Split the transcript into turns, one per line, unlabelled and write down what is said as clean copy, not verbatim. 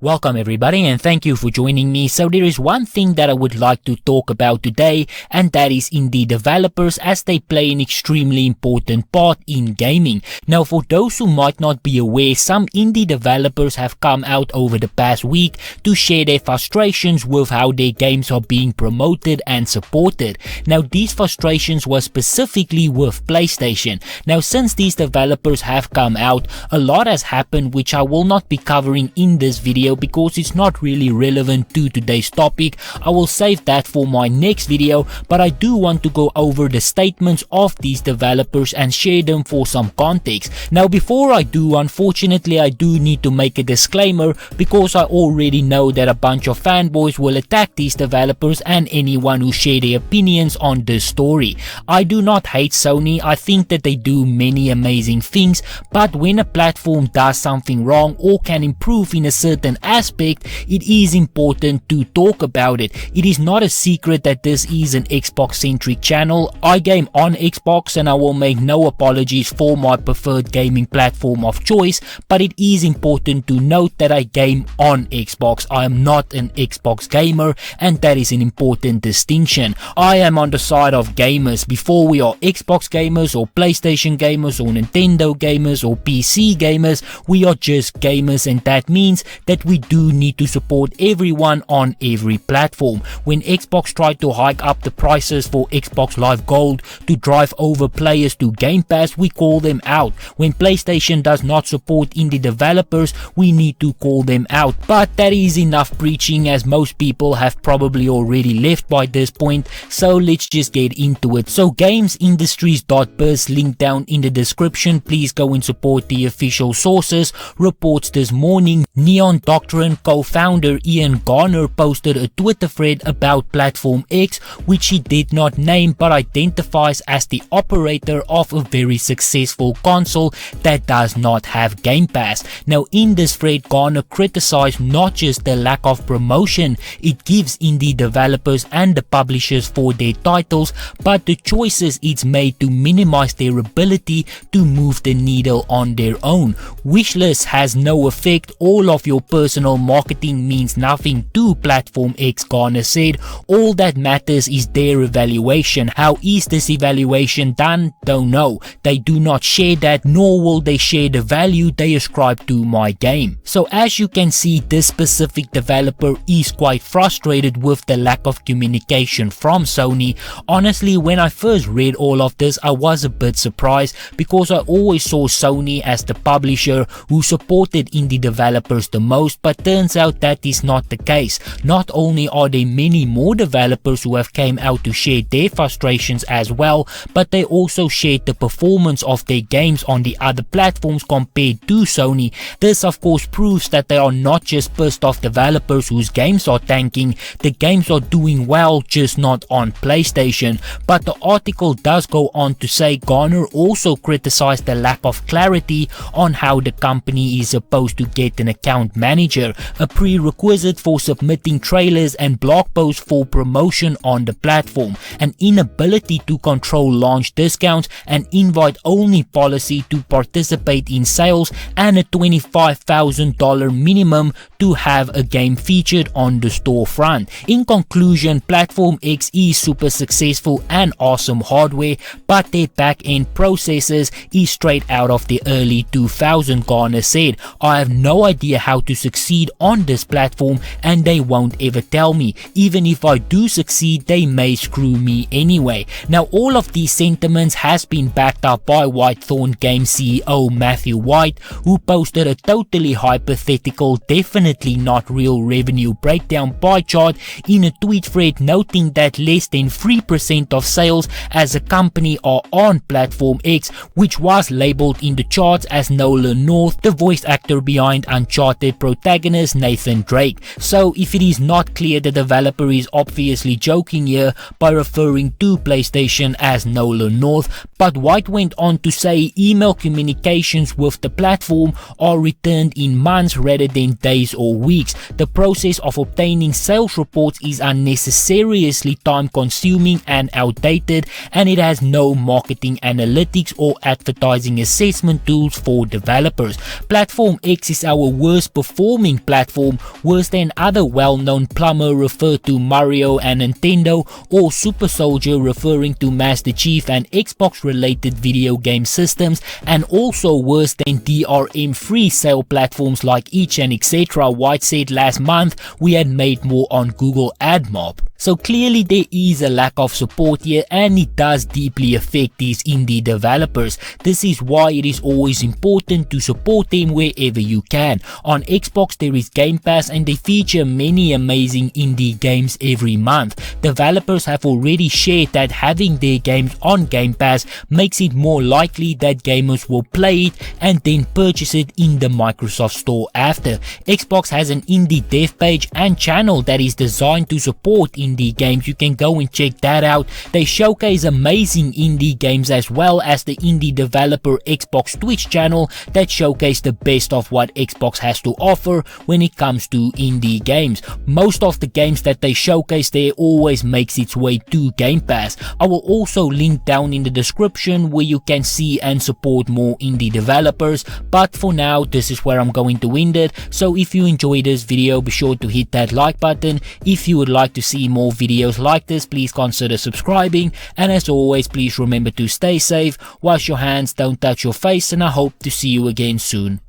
Welcome everybody and thank you for joining me. So there is one thing that I would like to talk about today, and that is indie developers, as they play an extremely important part in gaming. Now for those who might not be aware, some indie developers have come out over the past week to share their frustrations with how their games are being promoted and supported. Now these frustrations were specifically with PlayStation. Now since these developers have come out, a lot has happened which I will not be covering in this video because it's not really relevant to today's topic. I will save that for my next video, but I do want to go over the statements of these developers and share them for some context. Now before I do, unfortunately I do need to make a disclaimer, because I already know that a bunch of fanboys will attack these developers and anyone who share their opinions on this story. I do not hate Sony. I think that they do many amazing things, but when a platform does something wrong or can improve in a certain aspect, it is important to talk about it. It is not a secret that this is an Xbox centric channel. I game on Xbox and I will make no apologies for my preferred gaming platform of choice, but it is important to note that I game on Xbox. I am not an Xbox gamer, and that is an important distinction. I am on the side of gamers. Before we are Xbox gamers or PlayStation gamers or Nintendo gamers or PC gamers, we are just gamers, and that means that we do need to support everyone on every platform. When Xbox tried to hike up the prices for Xbox Live Gold to drive over players to Game Pass, we call them out. When PlayStation does not support indie developers, we need to call them out. But that is enough preaching, as most people have probably already left by this point, so let's just get into it. So gamesindustries.biz, link down in the description. Please go and support the official sources. Reports this morning, Neon Doctrine co-founder Ian Garner posted a Twitter thread about Platform X, which he did not name but identifies as the operator of a very successful console that does not have Game Pass. Now in this thread, Garner criticized not just the lack of promotion it gives indie developers and the publishers for their titles, but the choices it's made to minimize their ability to move the needle on their own. Wishlist has no effect. All of your personal marketing means nothing to Platform X, Garner said. All that matters is their evaluation. How is this evaluation done? Don't know. They do not share that, nor will they share the value they ascribe to my game. So as you can see, this specific developer is quite frustrated with the lack of communication from Sony. Honestly, when I first read all of this, I was a bit surprised, because I always saw Sony as the publisher who supported indie developers the most, but turns out that is not the case. Not only are there many more developers who have came out to share their frustrations as well, but they also shared the performance of their games on the other platforms compared to Sony. This of course proves that they are not just pissed off developers whose games are tanking. The games are doing well, just not on PlayStation. But the article does go on to say Garner also criticized the lack of clarity on how the company is supposed to get an account manager, a prerequisite for submitting trailers and blog posts for promotion on the platform, an inability to control launch discounts, an invite-only policy to participate in sales, and a $25,000 minimum to have a game featured on the storefront. In conclusion, Platform X is super successful and awesome hardware, but their back-end processes is straight out of the early 2000s, Garner said. I have no idea how to succeed on this platform, and they won't ever tell me. Even if I do succeed, they may screw me anyway. Now all of these sentiments has been backed up by Whitethorn Games CEO Matthew White, who posted a totally hypothetical, definitely not real revenue breakdown pie chart in a tweet thread, noting that less than 3% of sales as a company are on Platform X, which was labeled in the charts as Nolan North, the voice actor behind Uncharted protagonist Nathan Drake. So if it is not clear, the developer is obviously joking here by referring to PlayStation as Nolan North, but White went on to say email communications with the platform are returned in months rather than days or or weeks. The process of obtaining sales reports is unnecessarily time consuming and outdated, and it has no marketing analytics or advertising assessment tools for developers. Platform X is our worst performing platform, worse than other well-known plumber referred to Mario and Nintendo, or Super Soldier referring to Master Chief and Xbox related video game systems, and also worse than DRM-free sale platforms like Itch and etc. White said last month we had made more on Google AdMob. So clearly there is a lack of support here, and it does deeply affect these indie developers. This is why it is always important to support them wherever you can. On Xbox there is Game Pass, and they feature many amazing indie games every month. Developers have already shared that having their games on Game Pass makes it more likely that gamers will play it and then purchase it in the Microsoft Store after. Xbox has an indie dev page and channel that is designed to support indie games. You can go and check that out. They showcase amazing indie games, as well as the indie developer Xbox Twitch channel that showcase the best of what Xbox has to offer when it comes to indie games. Most of the games that they showcase there always makes its way to Game Pass. I will also link down in the description where you can see and support more indie developers, but for now this is where I'm going to end it. So if you enjoyed this video, be sure to hit that like button. If you would like to see more videos like this, please consider subscribing, and as always, please remember to stay safe, wash your hands, don't touch your face, and I hope to see you again soon.